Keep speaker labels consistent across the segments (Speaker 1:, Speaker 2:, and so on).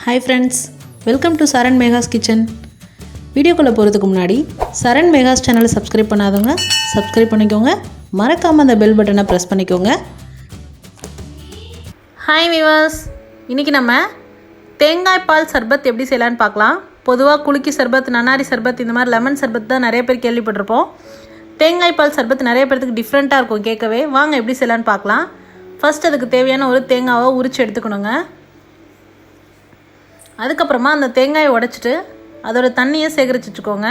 Speaker 1: Hi friends, welcome to Saran Mega's Kitchen. வீடியோக்குள்ள போறதுக்கு முன்னாடி சரண் மெகாஸ் சேனலை சப்ஸ்கிரைப் பண்ணாதவங்க சப்ஸ்கிரைப் பண்ணிக்கோங்க. மறக்காம அந்த பெல் பட்டனை பிரஸ் பண்ணிக்கோங்க. ஹாய் வியூவர்ஸ், இன்னைக்கு நம்ம தேங்காய் பால் சர்பத் எப்படி செய்யலாம்னு பார்க்கலாம். பொதுவாக குலுக்கி சர்பத், நன்னாரி சர்பத், இந்த மாதிரி லெமன் சர்பத் தான் நிறைய பேர் கேள்விப்பட்டிருப்போம். தேங்காய் பால் சர்பத் நிறைய பேருக்கு டிஃப்ரெண்ட்டாக இருக்கும் கேட்கவே. வாங்க எப்படி செய்யலாம்னு பார்க்கலாம். ஃபர்ஸ்ட் அதுக்கு தேவையான ஒரு தேங்காவை உரிச்சு எடுத்துக்கணுங்க. அதுக்கப்புறமா அந்த தேங்காயை உடைச்சிட்டு அதோட தண்ணியை சேகரிச்சு வச்சுக்கோங்க.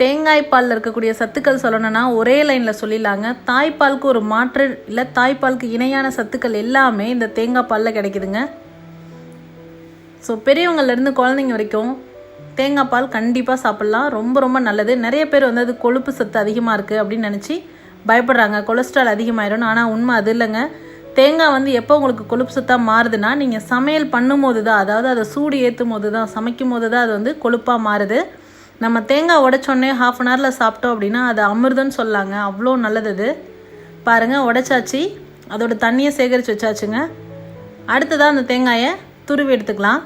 Speaker 1: தேங்காய் பாலில் இருக்கக்கூடிய சத்துக்கள் சொல்லணும்னா ஒரே லைனில் சொல்லிடலாங்க. தாய்ப்பாலுக்கு ஒரு மாற்று இல்லை, தாய்ப்பாலுக்கு இணையான சத்துக்கள் எல்லாமே இந்த தேங்காய் பாலில் கிடைக்குதுங்க. ஸோ பெரியவங்கள்லேருந்து குழந்தைங்க வரைக்கும் தேங்காய் பால் கண்டிப்பாக சாப்பிட்லாம். ரொம்ப ரொம்ப நல்லது. நிறைய பேர் வந்து அது கொழுப்பு சத்து அதிகமாக இருக்குது அப்படின்னு நினச்சி பயப்படுறாங்க, கொலஸ்ட்ரால் அதிகமாயிடும். ஆனால் உண்மை அது இல்லைங்க. தேங்காய் வந்து எப்போ உங்களுக்கு கொழுப்பு சத்தாக மாறுதுன்னா நீங்கள் சமையல் பண்ணும்போது தான், அதாவது அதை சூடு ஏற்றும் போது தான், சமைக்கும் போது தான் அது வந்து கொழுப்பாக மாறுது. நம்ம தேங்காய் உடைச்சோடனே ½ அன் ஹவரில் சாப்பிட்டோம் அப்படின்னா அது அமிர்தம்னு சொல்லாங்க. அவ்வளோ நல்லது அது. பாருங்கள், உடைச்சாச்சு, அதோட தண்ணியை சேகரித்து வச்சாச்சுங்க. அடுத்ததாக அந்த தேங்காயை துருவி எடுத்துக்கலாம்.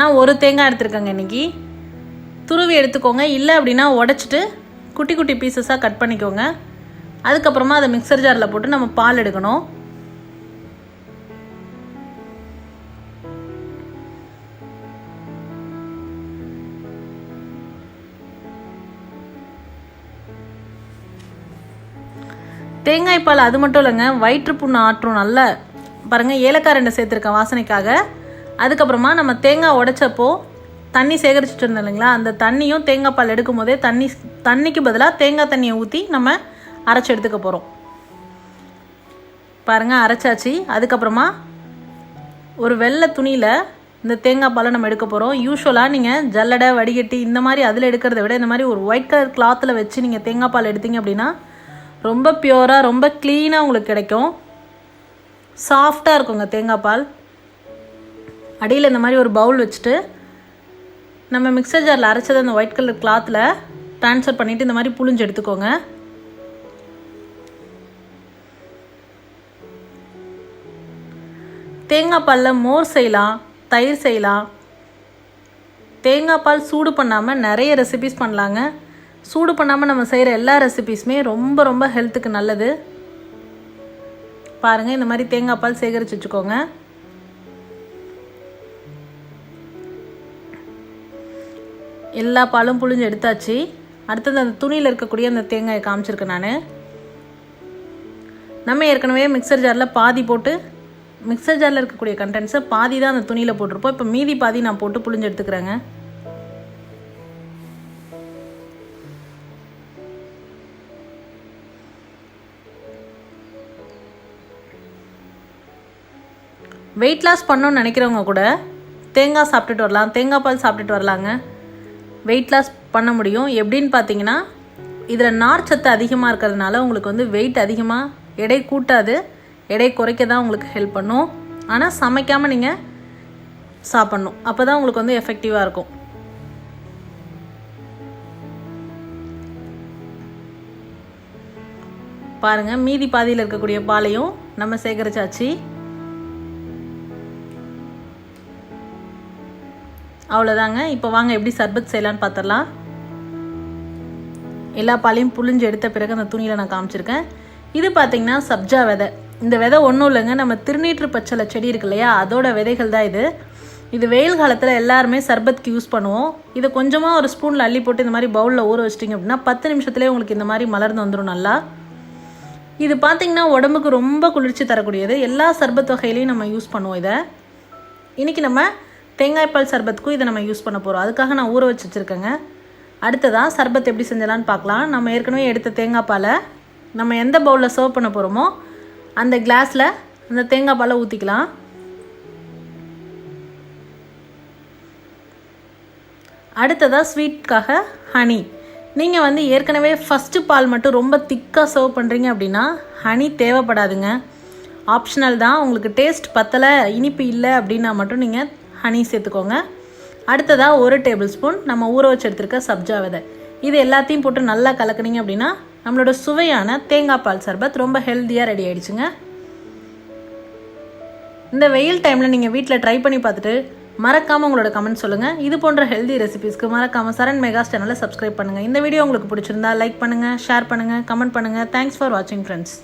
Speaker 1: நான் ஒரு தேங்காய் எடுத்துருக்கேங்க இன்றைக்கி. துருவி எடுத்துக்கோங்க. இல்லை அப்படின்னா உடைச்சிட்டு குட்டி குட்டி பீசஸாக கட் பண்ணிக்கோங்க. அதுக்கப்புறமா அதை மிக்சர் ஜாரில் போட்டு நம்ம பால் எடுக்கணும். தேங்காய் பால் அது மட்டும் இல்லைங்க, வயிற்றுப்புண்ணு ஆற்றும். நல்லா பாருங்கள், ஏலக்காய் 2 சேர்த்துருக்கேன் வாசனைக்காக. அதுக்கப்புறமா நம்ம தேங்காய் உடைச்சப்போ தண்ணி சேகரிச்சுட்டு இருந்தோம் இல்லைங்களா, அந்த தண்ணியும் தேங்காய் பால் எடுக்கும் போதே தண்ணிக்கு பதிலாக தேங்காய் தண்ணியை ஊற்றி நம்ம அரைச்சி எடுத்துக்க போகிறோம். பாருங்கள், அரைச்சாச்சு. அதுக்கப்புறமா ஒரு வெள்ளை துணியில் இந்த தேங்காய் பாலை நம்ம எடுக்க போகிறோம். யூஸ்வலாக நீங்கள் ஜல்லடை, வடிகட்டி இந்த மாதிரி அதில் எடுக்கிறத விட இந்த மாதிரி ஒரு ஒயிட் கலர் கிளாத்தில் வச்சு நீங்கள் தேங்காய் பால் எடுத்தீங்க அப்படின்னா ரொம்ப பியூராக, ரொம்ப க்ளீனாக உங்களுக்கு கிடைக்கும். சாஃப்டாக இருக்குங்க தேங்காய் பால். அடியில் இந்த மாதிரி ஒரு பவுல் வச்சுட்டு நம்ம மிக்சர் ஜாரில் அரைச்சதை அந்த ஒயிட் கலர் கிளாத்தில் ட்ரான்ஸ்ஃபர் பண்ணிவிட்டு இந்த மாதிரி புழிஞ்சு எடுத்துக்கோங்க. தேங்காய் பாலில் மோர் செய்யலாம், தயிர் செய்யலாம். தேங்காய் பால் சூடு பண்ணாமல் நிறைய ரெசிபிஸ் பண்ணலாங்க. சூடு பண்ணாமல் நம்ம செய்கிற எல்லா ரெசிபிஸுமே ரொம்ப ரொம்ப ஹெல்த்துக்கு நல்லது. பாருங்கள், இந்த மாதிரி தேங்காய் பால் சேகரித்து வச்சுக்கோங்க. எல்லா பாலும் புழிஞ்சு எடுத்தாச்சு. அடுத்தது அந்த துணியில் இருக்கக்கூடிய அந்த தேங்காயை காமிச்சிருக்கேன் நான். நம்ம ஏற்கனவே மிக்சர் ஜாரில் பாதி போட்டு, மிக்சர் ஜாரில் இருக்கக்கூடிய கண்டென்ட்ஸை பாதி தான் அந்த துணியில் போட்டிருப்போம். இப்போ மீதி பாதி நான் போட்டு புழிஞ்சு எடுத்துக்கிறேங்க. வெயிட் லாஸ் பண்ணணும்னு நினைக்கிறவங்க கூட தேங்காய் சாப்பிட்டுட்டு வரலாம், தேங்காய் பால் சாப்பிட்டுட்டு வரலாங்க. வெயிட் லாஸ் பண்ண முடியும். எப்படின்னு பார்த்தீங்கன்னா, இதில் நார் சத்து அதிகமாக இருக்கிறதுனால உங்களுக்கு வந்து வெயிட் அதிகமாக எடை கூட்டாது, எடை குறைக்க தான் உங்களுக்கு ஹெல்ப் பண்ணும். ஆனால் சமைக்காமல் நீங்கள் சாப்பிட்ணும், அப்போ தான் உங்களுக்கு வந்து எஃபெக்டிவாக இருக்கும். பாருங்கள், மீதி பாதியில் இருக்கக்கூடிய பாலையும் நம்ம சேகரிச்சாச்சு. அவ்வளோதாங்க. இப்போ வாங்க எப்படி சர்பத் செய்யலான்னு பார்த்துடலாம். எல்லா பாலையும் புழிஞ்சு எடுத்த பிறகு அந்த துணியில் நான் காமிச்சிருக்கேன். இது பார்த்திங்கன்னா சப்ஜா விதை. இந்த விதை ஒன்றும் இல்லைங்க, நம்ம திருநீற்று பச்சளை செடி இருக்கு இல்லையா, அதோட விதைகள் தான் இது. இது வெயில் காலத்தில் எல்லாருமே சர்பத்துக்கு யூஸ் பண்ணுவோம். இதை கொஞ்சமாக ஒரு ஸ்பூனில் அள்ளி போட்டு இந்த மாதிரி பவுலில் ஊற வச்சிட்டிங்க அப்படின்னா 10 நிமிஷத்துலேயே உங்களுக்கு இந்த மாதிரி மலர்ந்து வந்துடும் நல்லா. இது பார்த்திங்கன்னா உடம்புக்கு ரொம்ப குளிர்ச்சி தரக்கூடியது. எல்லா சர்பத் வகையிலையும் நம்ம யூஸ் பண்ணுவோம் இதை. இன்றைக்கி நம்ம தேங்காய் பால் சர்பத்துக்கும் இதை நம்ம யூஸ் பண்ண போகிறோம். அதுக்காக நான் ஊற வச்சு வச்சுருக்கேங்க. அடுத்ததாக சர்பத் எப்படி செஞ்சலான்னு பார்க்கலாம். நம்ம ஏற்கனவே எடுத்த தேங்காய் பாலை நம்ம எந்த பவுலில் சர்வ் பண்ண போகிறோமோ அந்த கிளாஸில் அந்த தேங்காய் பாலை ஊற்றிக்கலாம். அடுத்ததாக ஸ்வீட்காக ஹனி. நீங்கள் வந்து ஏற்கனவே ஃபஸ்ட்டு பால் மட்டும் ரொம்ப திக்காக சர்வ் பண்ணுறீங்க அப்படின்னா ஹனி தேவைப்படாதுங்க, ஆப்ஷனல் தான். உங்களுக்கு டேஸ்ட் பத்தலை, இனிப்பு இல்லை அப்படின்னா மட்டும் நீங்கள் ஹனி சேர்த்துக்கோங்க. அடுத்ததாக 1 டேபிள் ஸ்பூன் நம்ம ஊற வச்சு எடுத்துருக்க சப்ஜா விதை. இது எல்லாத்தையும் போட்டு நல்லா கலக்குனீங்க அப்படின்னா நம்மளோட சுவையான தேங்காய் பால் சர்பத் ரொம்ப ஹெல்த்தியாக ரெடி ஆகிடுச்சுங்க. இந்த வெயில் டைமில் நீங்கள் வீட்டில் ட்ரை பண்ணி பார்த்துட்டு மறக்காமல் உங்களோட கமெண்ட் சொல்லுங்கள். இது போன்ற ஹெல்தி ரெசிபீஸ்க்கு மறக்காமல் சரண் மெகாஸ் சேனலை சப்ஸ்கிரைப் பண்ணுங்கள். இந்த வீடியோ உங்களுக்கு பிடிச்சிருந்தா லைக் பண்ணுங்கள், ஷேர் பண்ணுங்கள், கமெண்ட் பண்ணுங்கள். தேங்க்ஸ் ஃபார் வாட்சிங் ஃப்ரெண்ட்ஸ்.